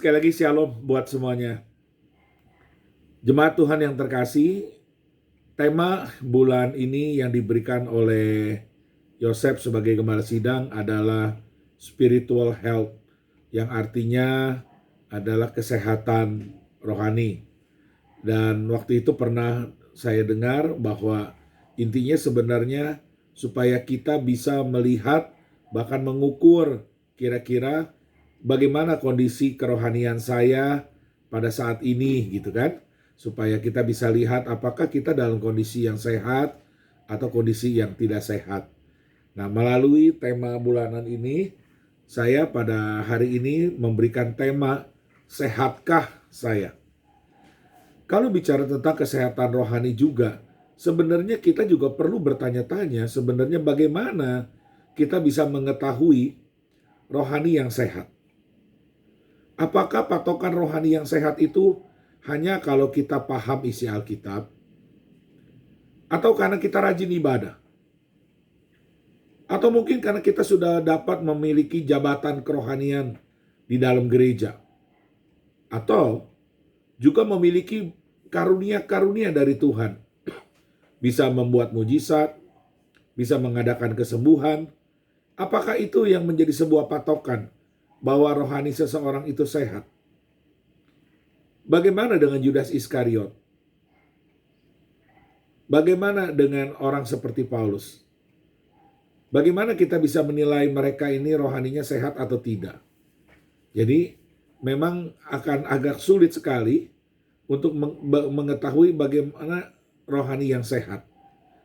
Sekali lagi shalom buat semuanya. Jemaat Tuhan yang terkasih, tema bulan ini yang diberikan oleh Yosef sebagai gembala sidang adalah spiritual health, yang artinya adalah kesehatan rohani. Dan waktu itu pernah saya dengar bahwa intinya sebenarnya supaya kita bisa melihat bahkan mengukur kira-kira bagaimana kondisi kerohanian saya pada saat ini gitu kan. Supaya kita bisa lihat apakah kita dalam kondisi yang sehat atau kondisi yang tidak sehat. Nah, melalui tema bulanan ini, saya pada hari ini memberikan tema Sehatkah Saya? Kalau bicara tentang kesehatan rohani juga, sebenarnya kita juga perlu bertanya-tanya sebenarnya bagaimana kita bisa mengetahui rohani yang sehat. Apakah patokan rohani yang sehat itu hanya kalau kita paham isi Alkitab? Atau karena kita rajin ibadah? Atau mungkin karena kita sudah dapat memiliki jabatan kerohanian di dalam gereja? Atau juga memiliki karunia-karunia dari Tuhan? Bisa membuat mujizat, bisa mengadakan kesembuhan. Apakah itu yang menjadi sebuah patokan bahwa rohani seseorang itu sehat? Bagaimana dengan Yudas Iskariot? Bagaimana dengan orang seperti Paulus? Bagaimana kita bisa menilai mereka ini rohaninya sehat atau tidak? Jadi memang akan agak sulit sekali untuk mengetahui bagaimana rohani yang sehat.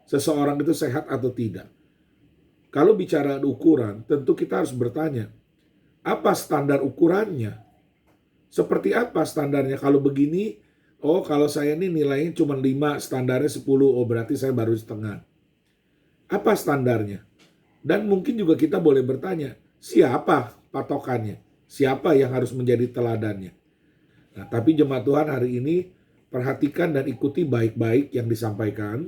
Seseorang itu sehat atau tidak. Kalau bicara ukuran, tentu kita harus bertanya, apa standar ukurannya? Seperti apa standarnya? Kalau begini, oh kalau saya ini nilainya cuma 5, standarnya 10, oh berarti saya baru setengah. Apa standarnya? Dan mungkin juga kita boleh bertanya, siapa patokannya? Siapa yang harus menjadi teladannya? Nah, tapi jemaat Tuhan hari ini perhatikan dan ikuti baik-baik yang disampaikan,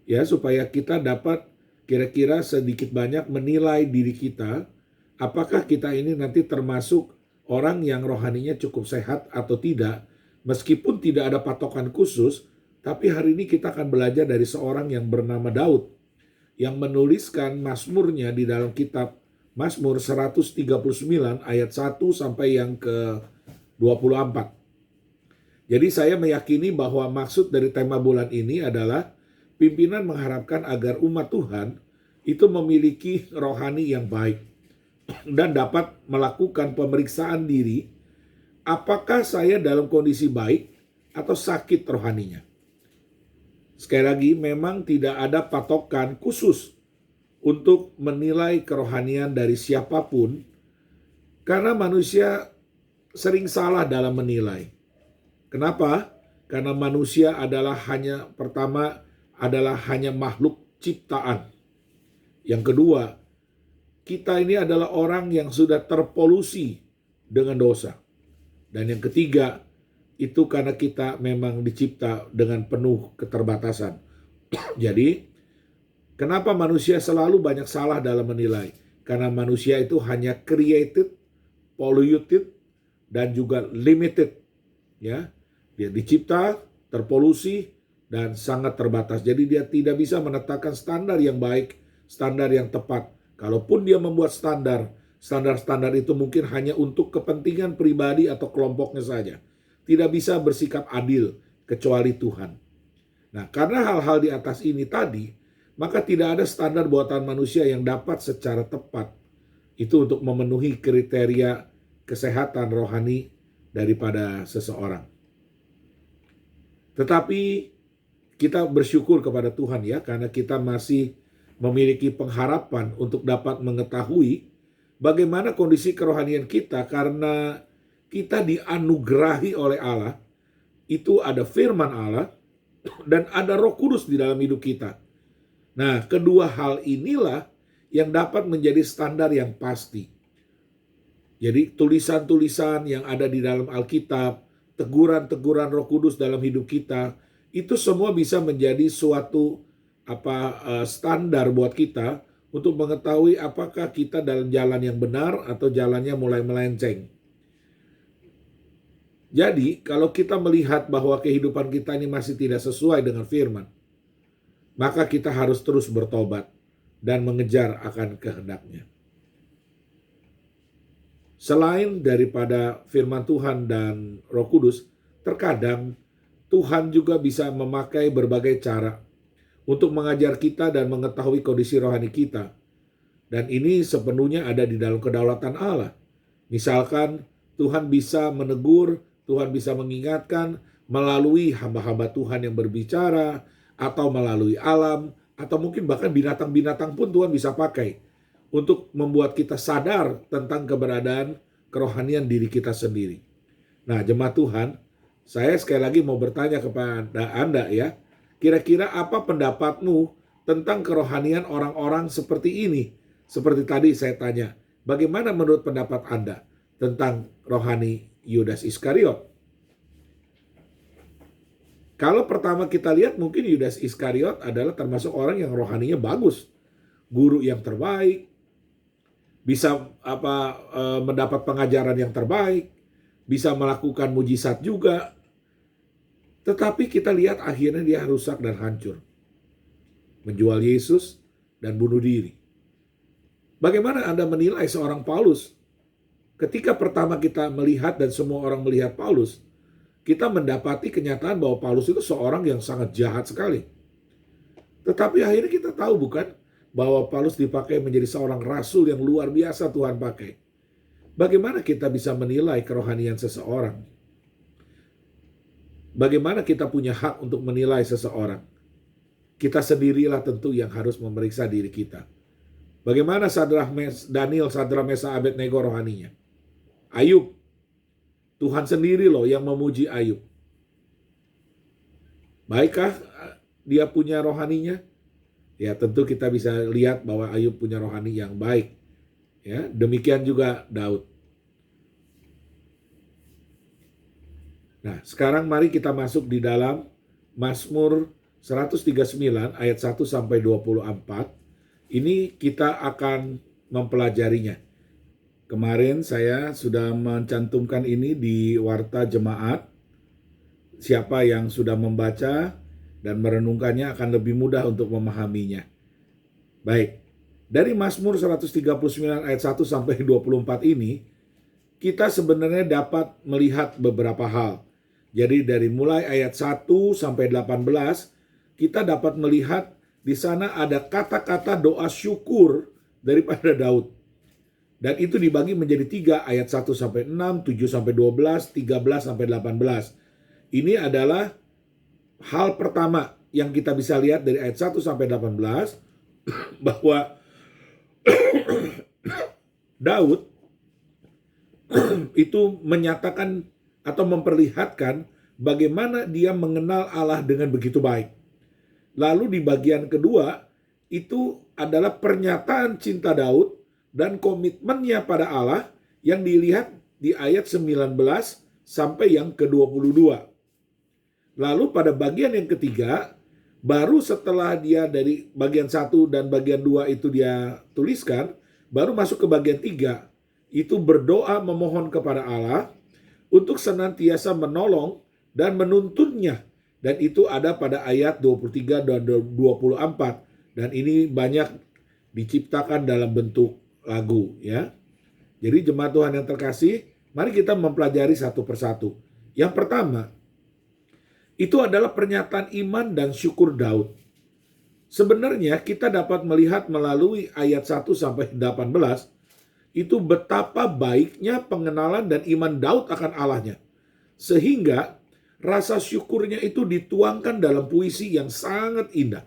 ya supaya kita dapat kira-kira sedikit banyak menilai diri kita, apakah kita ini nanti termasuk orang yang rohaninya cukup sehat atau tidak, meskipun tidak ada patokan khusus, tapi hari ini kita akan belajar dari seorang yang bernama Daud, yang menuliskan Mazmurnya di dalam kitab Mazmur 139 ayat 1 sampai yang ke-24. Jadi saya meyakini bahwa maksud dari tema bulan ini adalah pimpinan mengharapkan agar umat Tuhan itu memiliki rohani yang baik dan dapat melakukan pemeriksaan diri, apakah saya dalam kondisi baik atau sakit rohaninya. Sekali lagi, memang tidak ada patokan khusus untuk menilai kerohanian dari siapapun, karena manusia sering salah dalam menilai. Kenapa? Karena manusia adalah hanya makhluk ciptaan. Yang kedua, kita ini adalah orang yang sudah terpolusi dengan dosa. Dan yang ketiga, itu karena kita memang dicipta dengan penuh keterbatasan. Jadi, kenapa manusia selalu banyak salah dalam menilai? Karena manusia itu hanya created, polluted, dan juga limited. Ya, dia dicipta, terpolusi, dan sangat terbatas. Jadi dia tidak bisa menetapkan standar yang baik, standar yang tepat. Kalaupun dia membuat standar itu mungkin hanya untuk kepentingan pribadi atau kelompoknya saja. Tidak bisa bersikap adil kecuali Tuhan. Nah, karena hal-hal di atas ini tadi, maka tidak ada standar buatan manusia yang dapat secara tepat itu untuk memenuhi kriteria kesehatan rohani daripada seseorang. Tetapi kita bersyukur kepada Tuhan ya, karena kita masih memiliki pengharapan untuk dapat mengetahui bagaimana kondisi kerohanian kita, karena kita dianugerahi oleh Allah, itu ada firman Allah dan ada Roh Kudus di dalam hidup kita. Nah, kedua hal inilah yang dapat menjadi standar yang pasti. Jadi tulisan-tulisan yang ada di dalam Alkitab, teguran-teguran Roh Kudus dalam hidup kita, itu semua bisa menjadi suatu standar buat kita untuk mengetahui apakah kita dalam jalan yang benar atau jalannya mulai melenceng. Jadi, kalau kita melihat bahwa kehidupan kita ini masih tidak sesuai dengan firman, maka kita harus terus bertobat dan mengejar akan kehendak-Nya. Selain daripada firman Tuhan dan Roh Kudus, terkadang Tuhan juga bisa memakai berbagai cara untuk mengajar kita dan mengetahui kondisi rohani kita. Dan ini sepenuhnya ada di dalam kedaulatan Allah. Misalkan Tuhan bisa menegur, Tuhan bisa mengingatkan melalui hamba-hamba Tuhan yang berbicara, atau melalui alam, atau mungkin bahkan binatang-binatang pun Tuhan bisa pakai untuk membuat kita sadar tentang keberadaan kerohanian diri kita sendiri. Nah, jemaat Tuhan, saya sekali lagi mau bertanya kepada Anda ya, kira-kira apa pendapatmu tentang kerohanian orang-orang seperti ini? Seperti tadi saya tanya, bagaimana menurut pendapat Anda tentang rohani Yudas Iskariot? Kalau pertama kita lihat, mungkin Yudas Iskariot adalah termasuk orang yang rohaninya bagus, guru yang terbaik, bisa mendapat pengajaran yang terbaik, bisa melakukan mujizat juga. Tetapi kita lihat akhirnya dia rusak dan hancur. Menjual Yesus dan bunuh diri. Bagaimana Anda menilai seorang Paulus? Ketika pertama kita melihat dan semua orang melihat Paulus, kita mendapati kenyataan bahwa Paulus itu seorang yang sangat jahat sekali. Tetapi akhirnya kita tahu bukan bahwa Paulus dipakai menjadi seorang rasul yang luar biasa Tuhan pakai. Bagaimana kita bisa menilai kerohanian seseorang? Bagaimana kita punya hak untuk menilai seseorang? Kita sendirilah tentu yang harus memeriksa diri kita. Bagaimana Daniel, Sadrak, Mesakh, Abednego rohaninya? Ayub, Tuhan sendiri loh yang memuji Ayub. Baikkah dia punya rohaninya? Ya, tentu kita bisa lihat bahwa Ayub punya rohani yang baik. Ya, demikian juga Daud. Nah, sekarang mari kita masuk di dalam Mazmur 139 ayat 1 sampai 24. Ini kita akan mempelajarinya. Kemarin saya sudah mencantumkan ini di Warta Jemaat. Siapa yang sudah membaca dan merenungkannya akan lebih mudah untuk memahaminya. Baik, dari Mazmur 139 ayat 1 sampai 24 ini, kita sebenarnya dapat melihat beberapa hal. Jadi dari mulai ayat 1 sampai 18, kita dapat melihat di sana ada kata-kata doa syukur daripada Daud. Dan itu dibagi menjadi 3, ayat 1 sampai 6, 7 sampai 12, 13 sampai 18. Ini adalah hal pertama yang kita bisa lihat dari ayat 1 sampai 18, bahwa Daud itu menyatakan atau memperlihatkan bagaimana dia mengenal Allah dengan begitu baik. Lalu di bagian kedua, itu adalah pernyataan cinta Daud dan komitmennya pada Allah yang dilihat di ayat 19 sampai yang ke-22. Lalu pada bagian yang ketiga, baru setelah dia dari bagian 1 dan bagian 2 itu dia tuliskan, baru masuk ke bagian 3. Itu berdoa memohon kepada Allah untuk senantiasa menolong dan menuntunnya. Dan itu ada pada ayat 23 dan 24. Dan ini banyak diciptakan dalam bentuk lagu, ya. Jadi jemaat Tuhan yang terkasih, mari kita mempelajari satu persatu. Yang pertama, itu adalah pernyataan iman dan syukur Daud. Sebenarnya kita dapat melihat melalui ayat 1 sampai 18, itu betapa baiknya pengenalan dan iman Daud akan Allahnya. Sehingga rasa syukurnya itu dituangkan dalam puisi yang sangat indah.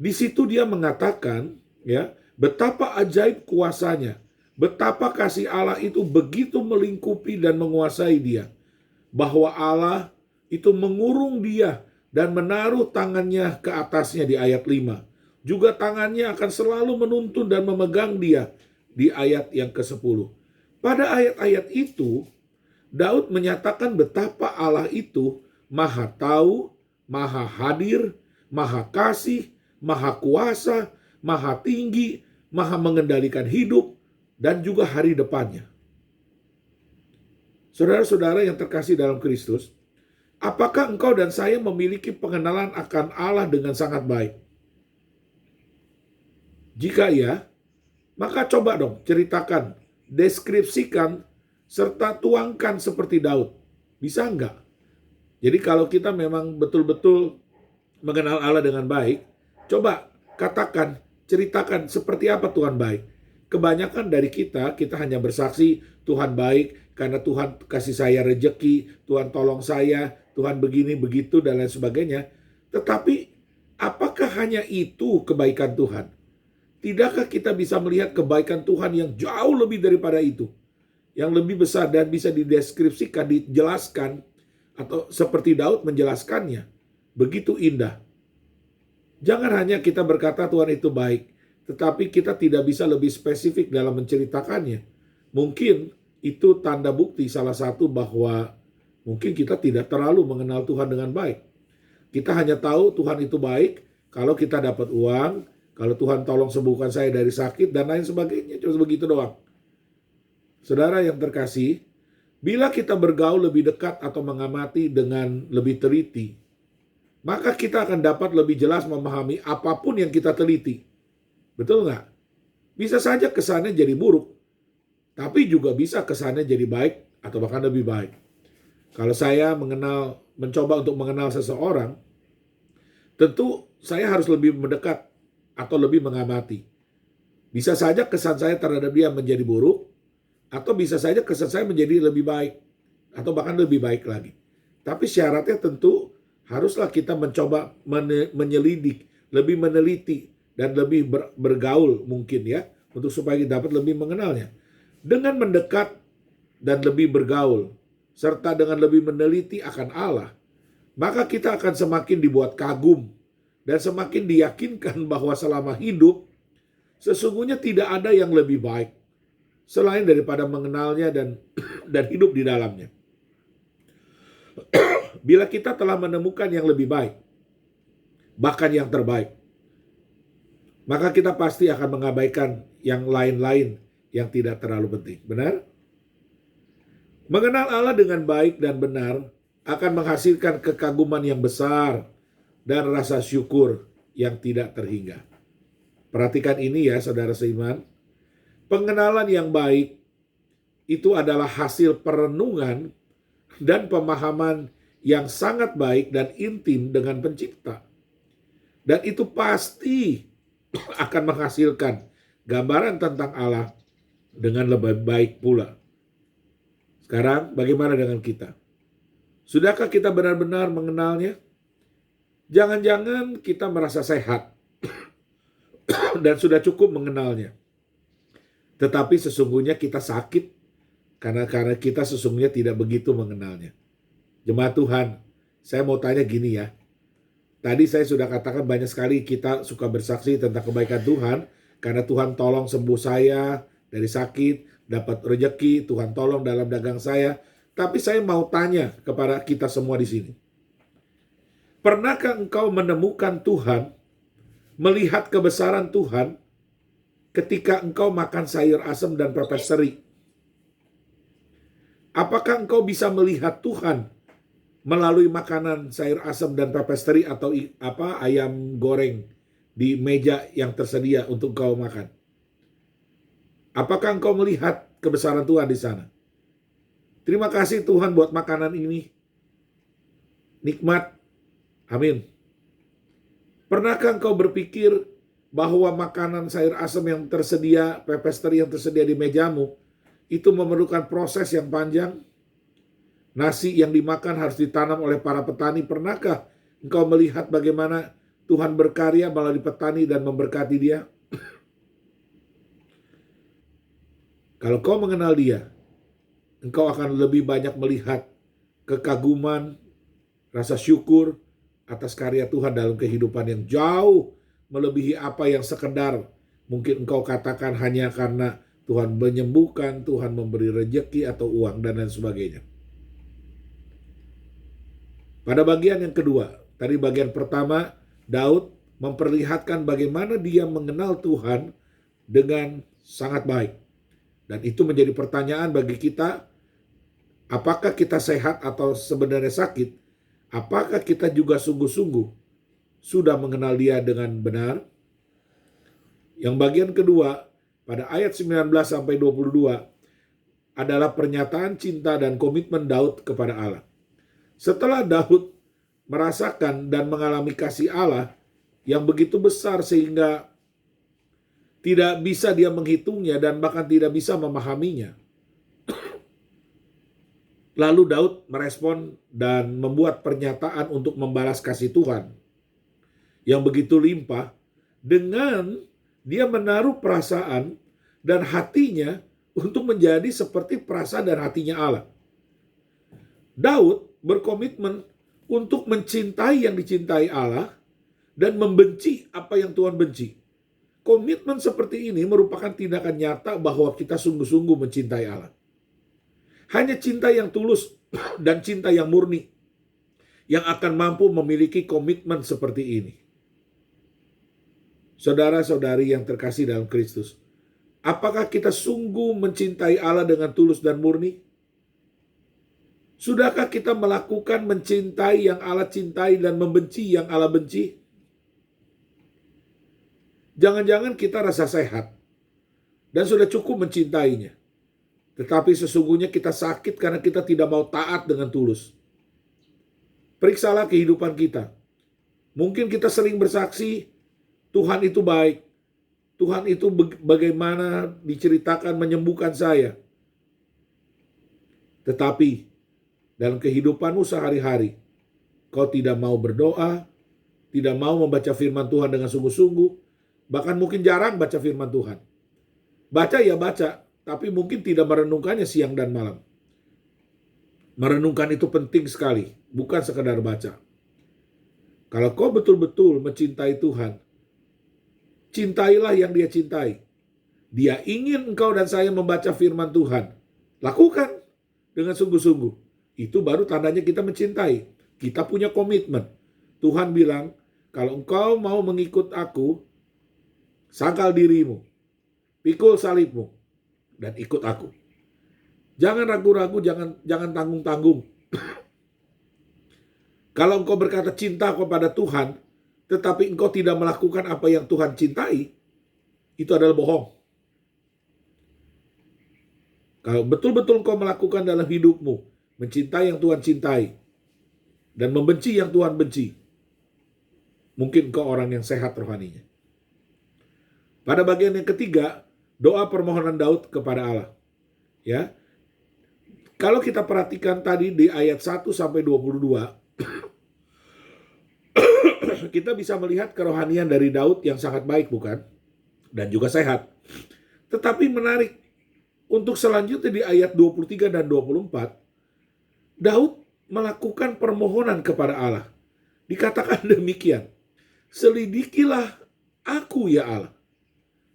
Di situ dia mengatakan, ya, betapa ajaib kuasanya, betapa kasih Allah itu begitu melingkupi dan menguasai dia, bahwa Allah itu mengurung dia dan menaruh tangannya ke atasnya di ayat 5. Juga tangannya akan selalu menuntun dan memegang dia di ayat yang ke-10. Pada ayat-ayat itu, Daud menyatakan betapa Allah itu maha tahu, maha hadir, maha kasih, maha kuasa, maha tinggi, maha mengendalikan hidup, dan juga hari depannya. Saudara-saudara yang terkasih dalam Kristus, apakah engkau dan saya memiliki pengenalan akan Allah dengan sangat baik? Jika iya, maka coba dong ceritakan, deskripsikan, serta tuangkan seperti Daud. Bisa enggak? Jadi kalau kita memang betul-betul mengenal Allah dengan baik, coba katakan, ceritakan seperti apa Tuhan baik. Kebanyakan dari kita hanya bersaksi Tuhan baik karena Tuhan kasih saya rejeki, Tuhan tolong saya, Tuhan begini, begitu, dan lain sebagainya. Tetapi apakah hanya itu kebaikan Tuhan? Tidakkah kita bisa melihat kebaikan Tuhan yang jauh lebih daripada itu? Yang lebih besar dan bisa dideskripsikan, dijelaskan, atau seperti Daud menjelaskannya. Begitu indah. Jangan hanya kita berkata Tuhan itu baik, tetapi kita tidak bisa lebih spesifik dalam menceritakannya. Mungkin itu tanda bukti salah satu bahwa mungkin kita tidak terlalu mengenal Tuhan dengan baik. Kita hanya tahu Tuhan itu baik kalau kita dapat uang, kalau Tuhan tolong sembuhkan saya dari sakit, dan lain sebagainya. Cuma begitu doang. Saudara yang terkasih, bila kita bergaul lebih dekat atau mengamati dengan lebih teliti, maka kita akan dapat lebih jelas memahami apapun yang kita teliti. Betul nggak? Bisa saja kesannya jadi buruk, tapi juga bisa kesannya jadi baik atau bahkan lebih baik. Kalau saya mencoba untuk mengenal seseorang, tentu saya harus lebih mendekat atau lebih mengamati. Bisa saja kesan saya terhadap dia menjadi buruk, atau bisa saja kesan saya menjadi lebih baik, atau bahkan lebih baik lagi. Tapi syaratnya tentu haruslah kita mencoba menyelidik, lebih meneliti, dan lebih bergaul mungkin ya, untuk supaya kita dapat lebih mengenalnya. Dengan mendekat dan lebih bergaul, serta dengan lebih meneliti akan Allah, maka kita akan semakin dibuat kagum, dan semakin diyakinkan bahwa selama hidup, sesungguhnya tidak ada yang lebih baik selain daripada mengenalnya dan hidup di dalamnya. Bila kita telah menemukan yang lebih baik, bahkan yang terbaik, maka kita pasti akan mengabaikan yang lain-lain yang tidak terlalu penting. Benar? Mengenal Allah dengan baik dan benar akan menghasilkan kekaguman yang besar dan rasa syukur yang tidak terhingga. Perhatikan ini ya saudara seiman. Pengenalan yang baik itu adalah hasil perenungan dan pemahaman yang sangat baik dan intim dengan Pencipta. Dan itu pasti akan menghasilkan gambaran tentang Allah dengan lebih baik pula. Sekarang bagaimana dengan kita? Sudahkah kita benar-benar mengenalnya? Jangan-jangan kita merasa sehat dan sudah cukup mengenalnya. Tetapi sesungguhnya kita sakit karena kita sesungguhnya tidak begitu mengenalnya. Jemaat Tuhan, saya mau tanya gini ya. Tadi saya sudah katakan banyak sekali kita suka bersaksi tentang kebaikan Tuhan karena Tuhan tolong sembuh saya dari sakit, dapat rejeki, Tuhan tolong dalam dagang saya. Tapi saya mau tanya kepada kita semua di sini. Pernahkah engkau menemukan Tuhan, melihat kebesaran Tuhan ketika engkau makan sayur asam dan pepes teri? Apakah engkau bisa melihat Tuhan melalui makanan sayur asam dan pepes teri atau ayam goreng di meja yang tersedia untuk engkau makan? Apakah engkau melihat kebesaran Tuhan di sana? Terima kasih Tuhan buat makanan ini. Nikmat. Amin. Pernahkah engkau berpikir bahwa makanan sayur asam yang tersedia, pepes teri yang tersedia di mejamu, itu memerlukan proses yang panjang? Nasi yang dimakan harus ditanam oleh para petani. Pernahkah engkau melihat bagaimana Tuhan berkarya melalui petani dan memberkati dia? Kalau kau mengenal dia, engkau akan lebih banyak melihat kekaguman, rasa syukur atas karya Tuhan dalam kehidupan yang jauh melebihi apa yang sekedar mungkin engkau katakan hanya karena Tuhan menyembuhkan, Tuhan memberi rejeki atau uang dan lain sebagainya. Pada bagian yang kedua, tadi bagian pertama, Daud memperlihatkan bagaimana dia mengenal Tuhan dengan sangat baik. Dan itu menjadi pertanyaan bagi kita, Apakah kita sehat atau sebenarnya sakit? Apakah kita juga sungguh-sungguh sudah mengenal Dia dengan benar? Yang bagian kedua, pada ayat 19 sampai 22 adalah pernyataan cinta dan komitmen Daud kepada Allah. Setelah Daud merasakan dan mengalami kasih Allah yang begitu besar sehingga tidak bisa dia menghitungnya dan bahkan tidak bisa memahaminya, lalu Daud merespon dan membuat pernyataan untuk membalas kasih Tuhan yang begitu limpah dengan dia menaruh perasaan dan hatinya untuk menjadi seperti perasaan dan hatinya Allah. Daud berkomitmen untuk mencintai yang dicintai Allah dan membenci apa yang Tuhan benci. Komitmen seperti ini merupakan tindakan nyata bahwa kita sungguh-sungguh mencintai Allah. Hanya cinta yang tulus dan cinta yang murni yang akan mampu memiliki komitmen seperti ini. Saudara-saudari yang terkasih dalam Kristus, apakah kita sungguh mencintai Allah dengan tulus dan murni? Sudahkah kita melakukan mencintai yang Allah cintai dan membenci yang Allah benci? Jangan-jangan kita rasa sehat dan sudah cukup mencintainya. Tetapi sesungguhnya kita sakit karena kita tidak mau taat dengan tulus. Periksalah kehidupan kita. Mungkin kita sering bersaksi, Tuhan itu baik. Tuhan itu bagaimana diceritakan menyembuhkan saya. Tetapi dalam kehidupanmu sehari-hari, kau tidak mau berdoa, tidak mau membaca firman Tuhan dengan sungguh-sungguh, bahkan mungkin jarang baca firman Tuhan. Baca ya baca, tapi mungkin tidak merenungkannya siang dan malam. Merenungkan itu penting sekali, bukan sekadar baca. Kalau kau betul-betul mencintai Tuhan, cintailah yang Dia cintai. Dia ingin engkau dan saya membaca firman Tuhan. Lakukan dengan sungguh-sungguh. Itu baru tandanya kita mencintai. Kita punya komitmen. Tuhan bilang, kalau engkau mau mengikut aku, sangkal dirimu, pikul salibmu, dan ikut aku. Jangan ragu-ragu, jangan tanggung-tanggung. Kalau engkau berkata cinta kepada Tuhan, tetapi engkau tidak melakukan apa yang Tuhan cintai, itu adalah bohong. Kalau betul-betul engkau melakukan dalam hidupmu, mencintai yang Tuhan cintai, dan membenci yang Tuhan benci, mungkin engkau orang yang sehat rohaninya. Pada bagian yang ketiga, doa permohonan Daud kepada Allah. Ya. Kalau kita perhatikan tadi di ayat 1 sampai 22, kita bisa melihat kerohanian dari Daud yang sangat baik, bukan? Dan juga sehat. Tetapi menarik, untuk selanjutnya di ayat 23 dan 24, Daud melakukan permohonan kepada Allah. Dikatakan demikian, selidikilah aku ya Allah,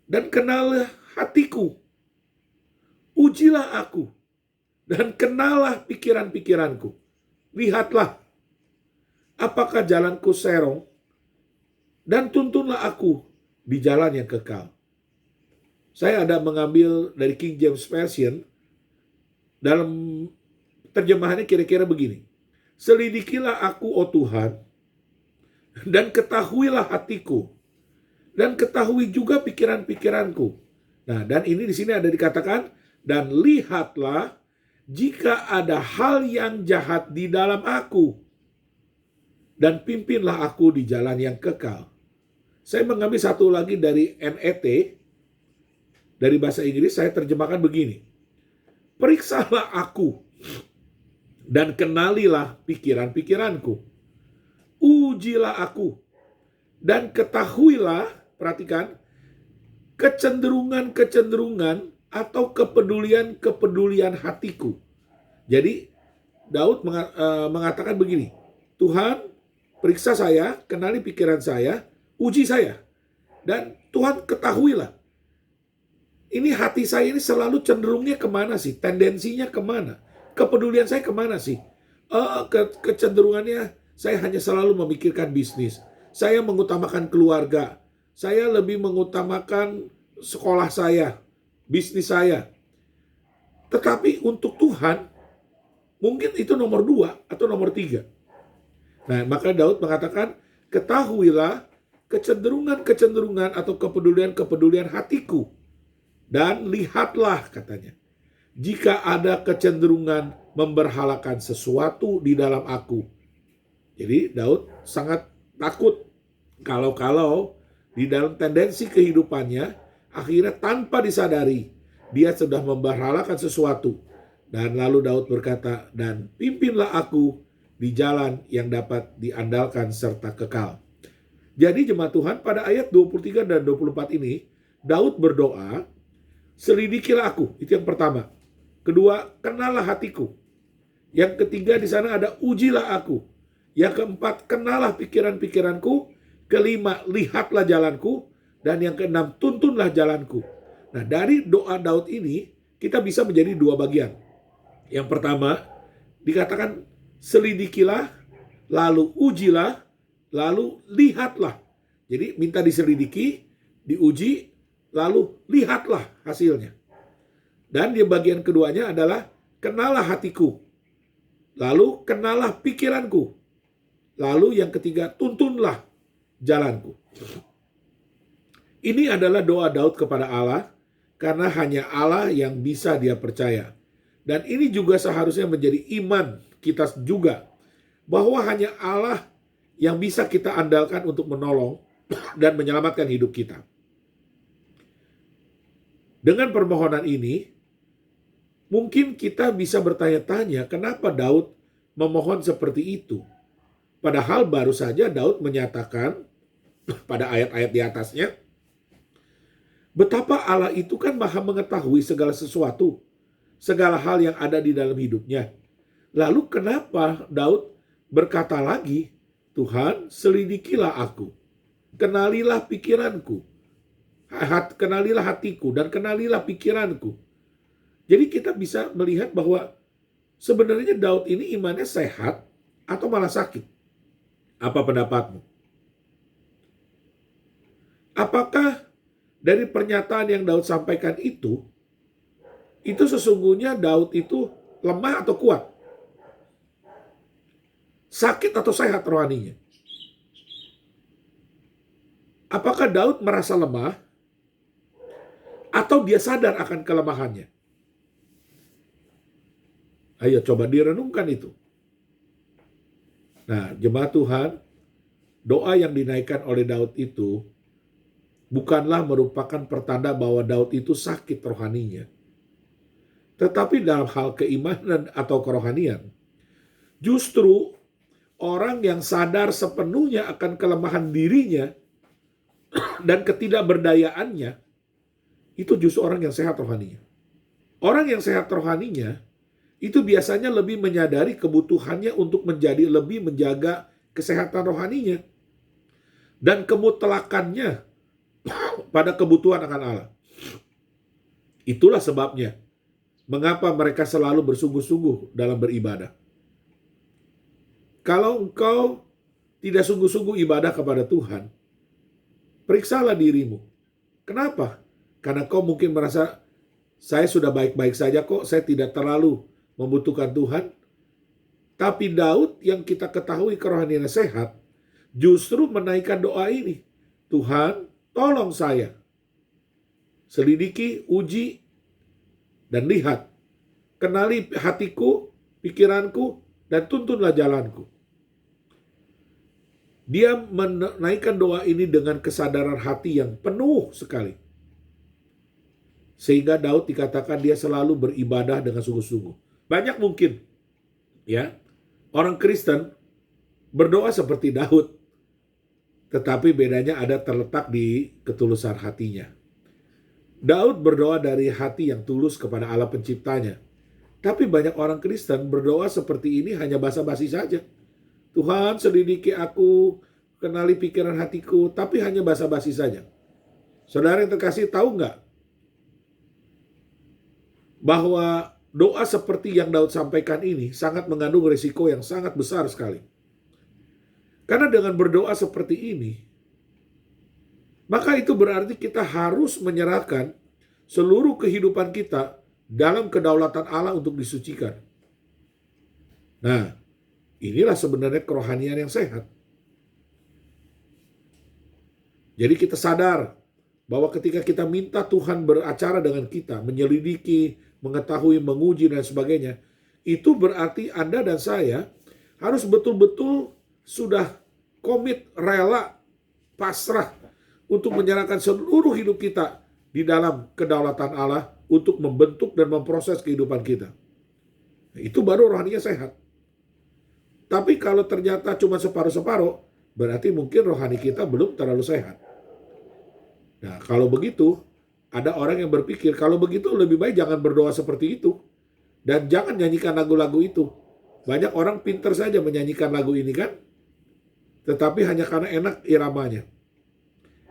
dan kenallah hatiku. Ujilah aku, dan kenallah pikiran-pikiranku. Lihatlah, apakah jalanku serong, dan tuntunlah aku di jalan yang kekal. Saya ada mengambil dari King James Version, dalam terjemahannya kira-kira begini. Selidikilah aku, oh Tuhan, dan ketahuilah hatiku, dan ketahui juga pikiran-pikiranku. Nah, dan ini di sini ada dikatakan, dan lihatlah jika ada hal yang jahat di dalam aku, dan pimpinlah aku di jalan yang kekal. Saya mengambil satu lagi dari NET, dari bahasa Inggris, saya terjemahkan begini. Periksalah aku, dan kenalilah pikiran-pikiranku. Ujilah aku, dan ketahuilah, perhatikan, kecenderungan-kecenderungan atau kepedulian-kepedulian hatiku. Jadi Daud mengatakan begini, Tuhan, periksa saya, kenali pikiran saya, uji saya, dan Tuhan ketahuilah, ini hati saya ini selalu cenderungnya kemana sih? Tendensinya kemana? Kepedulian saya kemana sih? Kecenderungannya saya hanya selalu memikirkan bisnis. Saya mengutamakan keluarga. Saya lebih mengutamakan sekolah saya, bisnis saya. Tetapi untuk Tuhan, Mungkin itu nomor 2 atau nomor 3. Nah, maka Daud mengatakan, ketahuilah kecenderungan-kecenderungan atau kepedulian-kepedulian hatiku. Dan lihatlah, katanya, jika ada kecenderungan memberhalakan sesuatu di dalam aku. Jadi Daud sangat takut kalau di dalam tendensi kehidupannya, akhirnya tanpa disadari, dia sudah memberhalakan sesuatu. Dan lalu Daud berkata, dan pimpinlah aku di jalan yang dapat diandalkan serta kekal. Jadi jemaat Tuhan, pada ayat 23 dan 24 ini, Daud berdoa, selidikilah aku, itu yang pertama. Kedua, kenallah hatiku. Yang ketiga di sana ada ujilah aku. Yang keempat, kenallah pikiran-pikiranku. Kelima, lihatlah jalanku. Dan yang keenam, tuntunlah jalanku. Nah, dari doa Daud ini, kita bisa menjadi 2 bagian. Yang pertama, dikatakan selidikilah, lalu ujilah, lalu lihatlah. Jadi minta diselidiki, diuji, lalu lihatlah hasilnya. Dan di bagian keduanya adalah kenallah hatiku, lalu kenallah pikiranku, lalu yang ketiga tuntunlah jalanku. Ini adalah doa Daud kepada Allah, karena hanya Allah yang bisa dia percaya. Dan ini juga seharusnya menjadi iman kita juga, bahwa hanya Allah yang bisa kita andalkan untuk menolong dan menyelamatkan hidup kita. Dengan permohonan ini, mungkin kita bisa bertanya-tanya kenapa Daud memohon seperti itu. Padahal baru saja Daud menyatakan pada ayat-ayat di atasnya, betapa Allah itu kan maha mengetahui segala sesuatu, segala hal yang ada di dalam hidupnya. Lalu kenapa Daud berkata lagi, Tuhan selidikilah aku, kenalilah pikiranku, kenalilah hatiku, dan kenalilah pikiranku. Jadi kita bisa melihat bahwa sebenarnya Daud ini imannya sehat atau malah sakit. Apa pendapatmu? Apakah dari pernyataan yang Daud sampaikan itu sesungguhnya Daud itu lemah atau kuat? Sakit atau sehat rohaninya? Apakah Daud merasa lemah atau dia sadar akan kelemahannya? Ayo coba direnungkan itu. Nah, jemaat Tuhan, doa yang dinaikkan oleh Daud itu bukanlah merupakan pertanda bahwa Daud itu sakit rohaninya. Tetapi dalam hal keimanan atau kerohanian, justru orang yang sadar sepenuhnya akan kelemahan dirinya dan ketidakberdayaannya, itu justru orang yang sehat rohaninya. Orang yang sehat rohaninya itu biasanya lebih menyadari kebutuhannya untuk lebih menjaga kesehatan rohaninya dan kemutlakannya pada kebutuhan akan Allah. Itulah sebabnya mengapa mereka selalu bersungguh-sungguh dalam beribadah. Kalau engkau tidak sungguh-sungguh ibadah kepada Tuhan, periksalah dirimu. Kenapa? Karena kau mungkin merasa, saya sudah baik-baik saja kok, saya tidak terlalu membutuhkan Tuhan. Tapi Daud yang kita ketahui kerohaniannya sehat, justru menaikkan doa ini. Tuhan, tolong saya. Selidiki, uji, dan lihat. Kenali hatiku, pikiranku, dan tuntunlah jalanku. Dia menaikkan doa ini dengan kesadaran hati yang penuh sekali. Sehingga Daud dikatakan dia selalu beribadah dengan sungguh-sungguh. Banyak mungkin ya orang Kristen berdoa seperti Daud, tetapi bedanya ada terletak di ketulusan hatinya. Daud berdoa dari hati yang tulus kepada Allah penciptanya. Tapi banyak orang Kristen berdoa seperti ini hanya basa-basi saja. Tuhan selidiki aku, kenali pikiran hatiku, tapi hanya basa-basi saja. Saudara yang terkasih, tahu nggak bahwa doa seperti yang Daud sampaikan ini sangat mengandung risiko yang sangat besar sekali. Karena dengan berdoa seperti ini, maka itu berarti kita harus menyerahkan seluruh kehidupan kita dalam kedaulatan Allah untuk disucikan. Nah, inilah sebenarnya kerohanian yang sehat. Jadi kita sadar bahwa ketika kita minta Tuhan beracara dengan kita, menyelidiki, mengetahui, menguji, dan sebagainya, itu berarti Anda dan saya harus betul-betul sudah komit, rela, pasrah untuk menyerahkan seluruh hidup kita di dalam kedaulatan Allah untuk membentuk dan memproses kehidupan kita. Itu baru rohaninya sehat. Tapi kalau ternyata cuma separuh-separuh, berarti mungkin rohani kita belum terlalu sehat. Nah, kalau begitu, ada orang yang berpikir, kalau begitu lebih baik jangan berdoa seperti itu. Dan jangan nyanyikan lagu-lagu itu. Banyak orang pintar saja menyanyikan lagu ini kan, tetapi hanya karena enak iramanya.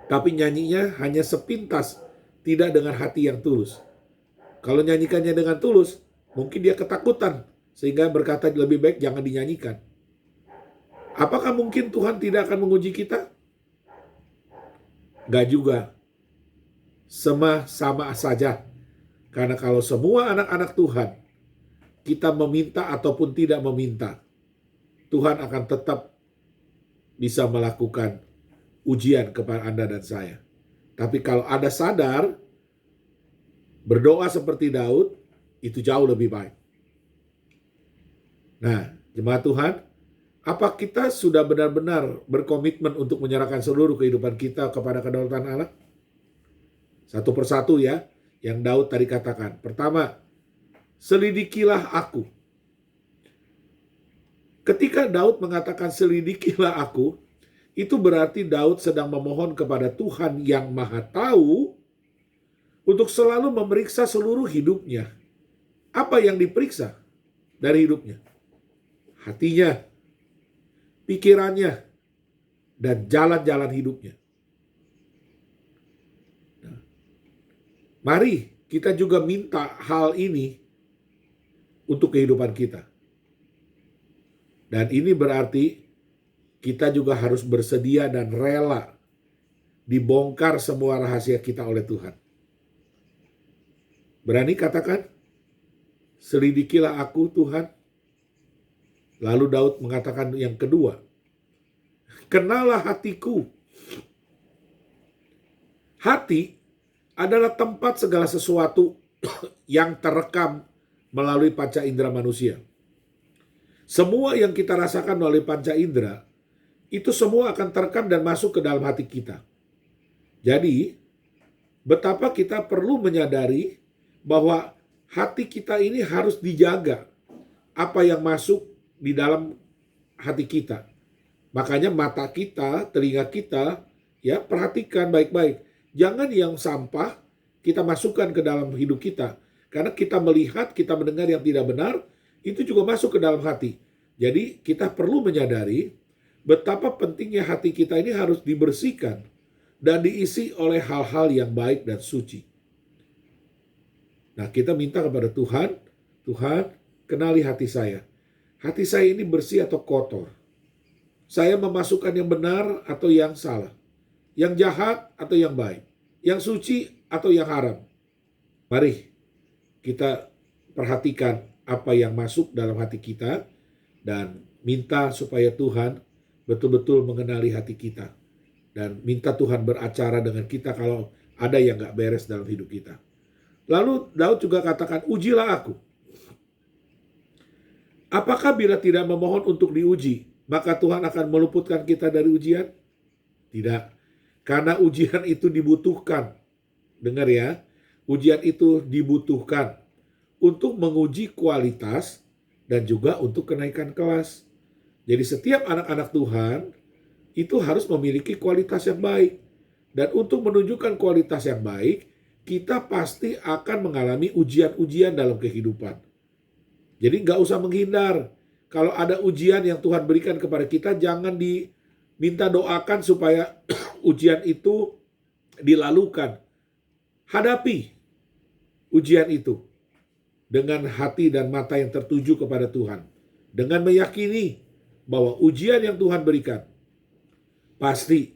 Tapi nyanyinya hanya sepintas, tidak dengan hati yang tulus. Kalau nyanyikannya dengan tulus, mungkin dia ketakutan, sehingga berkata lebih baik jangan dinyanyikan. Apakah mungkin Tuhan tidak akan menguji kita? Enggak juga. Sama saja. Karena kalau semua anak-anak Tuhan, kita meminta ataupun tidak meminta, Tuhan akan tetap bisa melakukan ujian kepada Anda dan saya. Tapi kalau Anda sadar, berdoa seperti Daud, itu jauh lebih baik. Nah, jemaat Tuhan, apa kita sudah benar-benar berkomitmen untuk menyerahkan seluruh kehidupan kita kepada kedaulatan Allah? Satu persatu ya, yang Daud tadi katakan. Pertama, selidikilah aku. Ketika Daud mengatakan selidikilah aku, itu berarti Daud sedang memohon kepada Tuhan yang Maha Tahu untuk selalu memeriksa seluruh hidupnya. Apa yang diperiksa dari hidupnya? Hatinya, pikirannya, dan jalan-jalan hidupnya. Mari kita juga minta hal ini untuk kehidupan kita. Dan ini berarti kita juga harus bersedia dan rela dibongkar semua rahasia kita oleh Tuhan. Berani katakan, selidikilah aku Tuhan. Lalu Daud mengatakan yang kedua, kenalah hatiku. Hati adalah tempat segala sesuatu yang terekam melalui panca indera manusia. Semua yang kita rasakan melalui panca indera, itu semua akan terekam dan masuk ke dalam hati kita. Jadi, betapa kita perlu menyadari bahwa hati kita ini harus dijaga. Apa yang masuk di dalam hati kita. Makanya mata kita, telinga kita, ya perhatikan baik-baik. Jangan yang sampah kita masukkan ke dalam hidup kita. Karena kita melihat, kita mendengar yang tidak benar, itu juga masuk ke dalam hati. Jadi kita perlu menyadari betapa pentingnya hati kita ini harus dibersihkan dan diisi oleh hal-hal yang baik dan suci. Nah, kita minta kepada Tuhan, Tuhan, kenali hati saya. Hati saya ini bersih atau kotor? Saya memasukkan yang benar atau yang salah? Yang jahat atau yang baik? Yang suci atau yang haram? Mari kita perhatikan apa yang masuk dalam hati kita dan minta supaya Tuhan betul-betul mengenali hati kita. Dan minta Tuhan beracara dengan kita kalau ada yang gak beres dalam hidup kita. Lalu Daud juga katakan, ujilah aku. Apakah bila tidak memohon untuk diuji, maka Tuhan akan meluputkan kita dari ujian? Tidak. Karena ujian itu dibutuhkan. Dengar ya, ujian itu dibutuhkan untuk menguji kualitas dan juga untuk kenaikan kelas. Jadi setiap anak-anak Tuhan itu harus memiliki kualitas yang baik. Dan untuk menunjukkan kualitas yang baik, kita pasti akan mengalami ujian-ujian dalam kehidupan. Jadi nggak usah menghindar. Kalau ada ujian yang Tuhan berikan kepada kita, jangan diminta doakan supaya ujian itu dilalukan. Hadapi ujian itu dengan hati dan mata yang tertuju kepada Tuhan. Dengan meyakini bahwa ujian yang Tuhan berikan pasti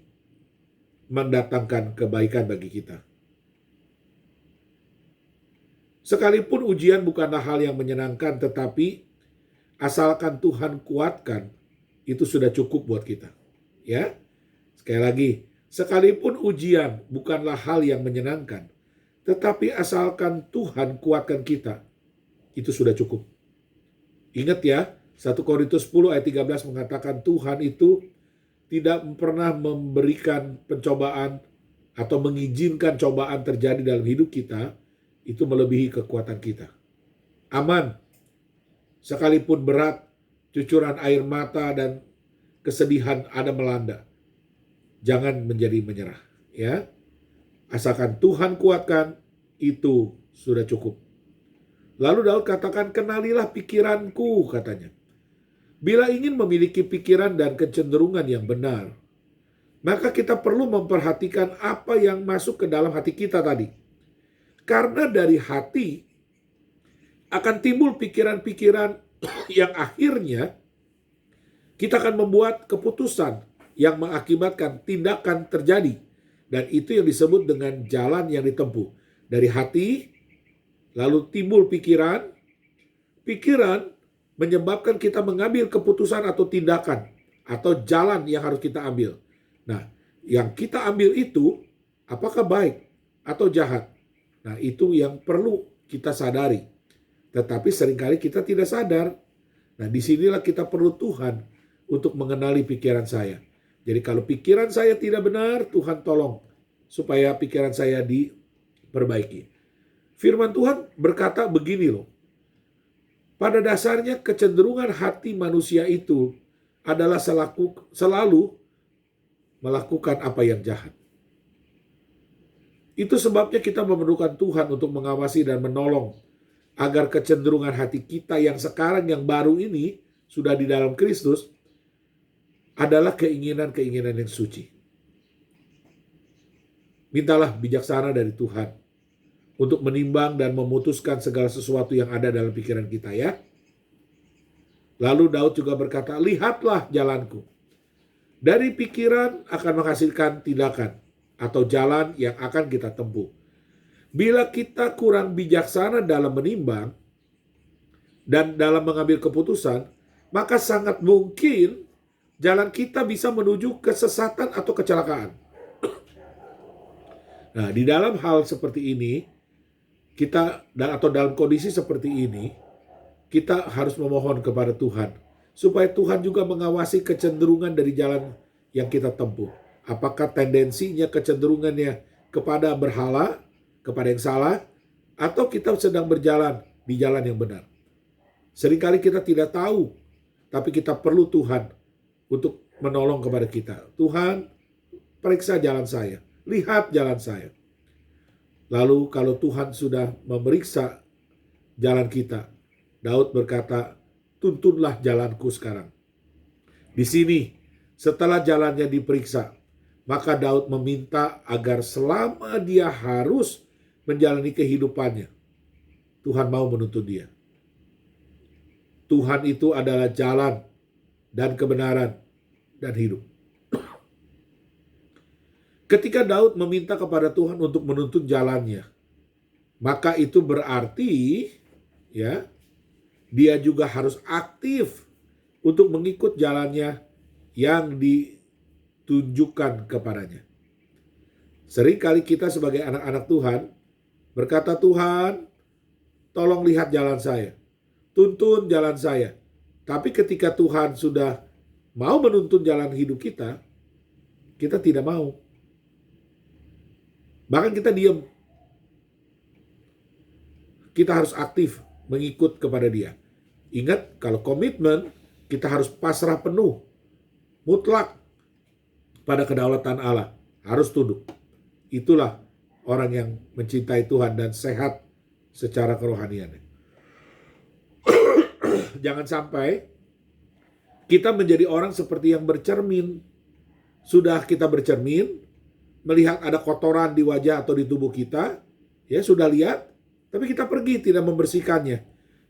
mendatangkan kebaikan bagi kita. Sekalipun ujian bukanlah hal yang menyenangkan, tetapi asalkan Tuhan kuatkan, itu sudah cukup buat kita. Ya, sekali lagi, sekalipun ujian bukanlah hal yang menyenangkan, tetapi asalkan Tuhan kuatkan kita, itu sudah cukup. Ingat ya, 1 Korintus 10 ayat 13 mengatakan Tuhan itu tidak pernah memberikan pencobaan atau mengizinkan cobaan terjadi dalam hidup kita, itu melebihi kekuatan kita. Aman, sekalipun berat, cucuran air mata dan kesedihan ada melanda. Jangan menjadi menyerah, ya. Asalkan Tuhan kuatkan, itu sudah cukup. Lalu Daud katakan, kenalilah pikiranku, katanya. Bila ingin memiliki pikiran dan kecenderungan yang benar, maka kita perlu memperhatikan apa yang masuk ke dalam hati kita tadi. Karena dari hati akan timbul pikiran-pikiran yang akhirnya kita akan membuat keputusan yang mengakibatkan tindakan terjadi. Dan itu yang disebut dengan jalan yang ditempuh. Dari hati, lalu timbul pikiran. Pikiran menyebabkan kita mengambil keputusan atau tindakan. Atau jalan yang harus kita ambil. Nah, yang kita ambil itu apakah baik atau jahat? Nah, itu yang perlu kita sadari. Tetapi seringkali kita tidak sadar. Nah, disinilah kita perlu Tuhan untuk mengenali pikiran saya. Jadi kalau pikiran saya tidak benar, Tuhan tolong supaya pikiran saya diperbaiki. Firman Tuhan berkata begini loh. Pada dasarnya kecenderungan hati manusia itu adalah selalu melakukan apa yang jahat. Itu sebabnya kita memerlukan Tuhan untuk mengawasi dan menolong agar kecenderungan hati kita yang sekarang yang baru ini sudah di dalam Kristus adalah keinginan-keinginan yang suci. Mintalah bijaksana dari Tuhan untuk menimbang dan memutuskan segala sesuatu yang ada dalam pikiran kita ya. Lalu Daud juga berkata, lihatlah jalanku. Dari pikiran akan menghasilkan tindakan atau jalan yang akan kita tempuh. Bila kita kurang bijaksana dalam menimbang dan dalam mengambil keputusan, maka sangat mungkin jalan kita bisa menuju kesesatan atau kecelakaan. Nah, di dalam hal seperti ini, kita atau dalam kondisi seperti ini, kita harus memohon kepada Tuhan supaya Tuhan juga mengawasi kecenderungan dari jalan yang kita tempuh. Apakah tendensinya, kecenderungannya kepada berhala, kepada yang salah, atau kita sedang berjalan di jalan yang benar. Seringkali kita tidak tahu, tapi kita perlu Tuhan untuk menolong kepada kita. Tuhan, periksa jalan saya, lihat jalan saya. Lalu kalau Tuhan sudah memeriksa jalan kita, Daud berkata, tuntunlah jalanku sekarang. Di sini, setelah jalannya diperiksa, maka Daud meminta agar selama dia harus menjalani kehidupannya, Tuhan mau menuntun dia. Tuhan itu adalah jalan dan kebenaran dan hidup. Ketika Daud meminta kepada Tuhan untuk menuntun jalannya, maka itu berarti ya, dia juga harus aktif untuk mengikut jalannya yang ditunjukkan kepadanya. Seringkali kita sebagai anak-anak Tuhan berkata, Tuhan, tolong lihat jalan saya, tuntun jalan saya. Tapi ketika Tuhan sudah mau menuntun jalan hidup kita, kita tidak mau. Bahkan kita diam. Kita harus aktif mengikut kepada dia. Ingat, kalau komitmen, kita harus pasrah penuh, mutlak pada kedaulatan Allah. Harus tunduk. Itulah orang yang mencintai Tuhan dan sehat secara kerohaniannya. Jangan sampai kita menjadi orang seperti yang bercermin. Sudah kita bercermin, melihat ada kotoran di wajah atau di tubuh kita, ya sudah lihat, tapi kita pergi tidak membersihkannya.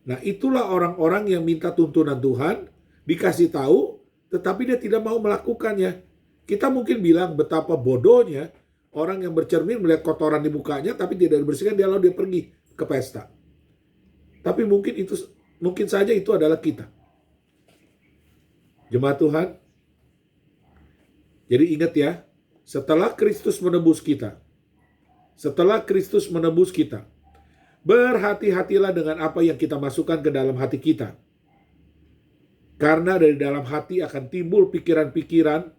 Nah, itulah orang-orang yang minta tuntunan Tuhan, dikasih tahu, tetapi dia tidak mau melakukannya. Kita mungkin bilang betapa bodohnya orang yang bercermin melihat kotoran di mukanya, tapi tidak dibersihkan, lalu dia pergi ke pesta. Tapi mungkin saja itu adalah kita. Jemaat Tuhan, jadi ingat ya, setelah Kristus menebus kita, berhati-hatilah dengan apa yang kita masukkan ke dalam hati kita. Karena dari dalam hati akan timbul pikiran-pikiran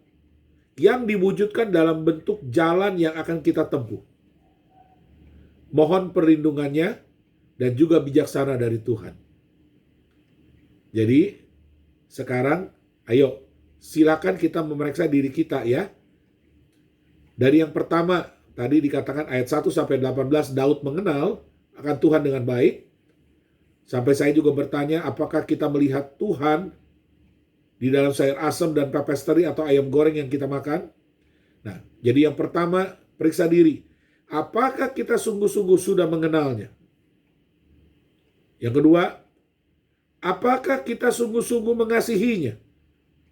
yang diwujudkan dalam bentuk jalan yang akan kita tempuh. Mohon perlindungannya dan juga bijaksana dari Tuhan. Jadi, sekarang ayo silakan kita memeriksa diri kita ya. Dari yang pertama, tadi dikatakan ayat 1-18, Daud mengenal akan Tuhan dengan baik. Sampai saya juga bertanya, apakah kita melihat Tuhan di dalam sayur asam dan pepes teri atau ayam goreng yang kita makan? Nah, jadi yang pertama, periksa diri. Apakah kita sungguh-sungguh sudah mengenalnya? Yang kedua, apakah kita sungguh-sungguh mengasihinya?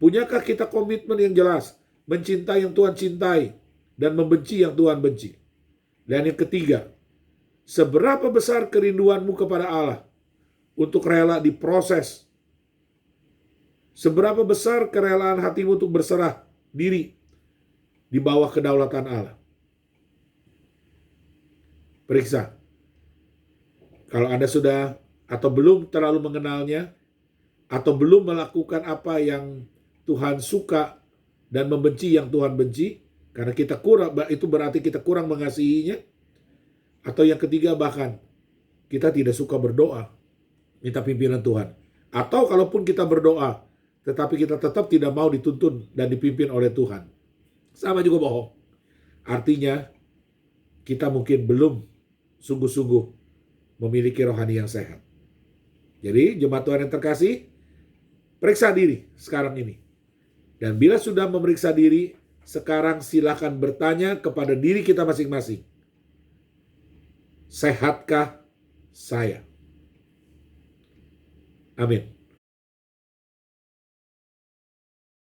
Punyakah kita komitmen yang jelas, mencintai yang Tuhan cintai, dan membenci yang Tuhan benci? Dan yang ketiga, seberapa besar kerinduanmu kepada Allah untuk rela diproses? Seberapa besar kerelaan hatimu untuk berserah diri di bawah kedaulatan Allah? Periksa. Kalau Anda sudah atau belum terlalu mengenalnya, atau belum melakukan apa yang Tuhan suka dan membenci yang Tuhan benci, karena kita kurang, itu berarti kita kurang mengasihinya. Atau yang ketiga, bahkan kita tidak suka berdoa, minta pimpinan Tuhan. Atau kalaupun kita berdoa, tetapi kita tetap tidak mau dituntun dan dipimpin oleh Tuhan. Sama juga bohong. Artinya, kita mungkin belum sungguh-sungguh memiliki rohani yang sehat. Jadi, jemaat Tuhan yang terkasih, periksa diri sekarang ini. Dan bila sudah memeriksa diri, sekarang silakan bertanya kepada diri kita masing-masing. Sehatkah saya? Amin.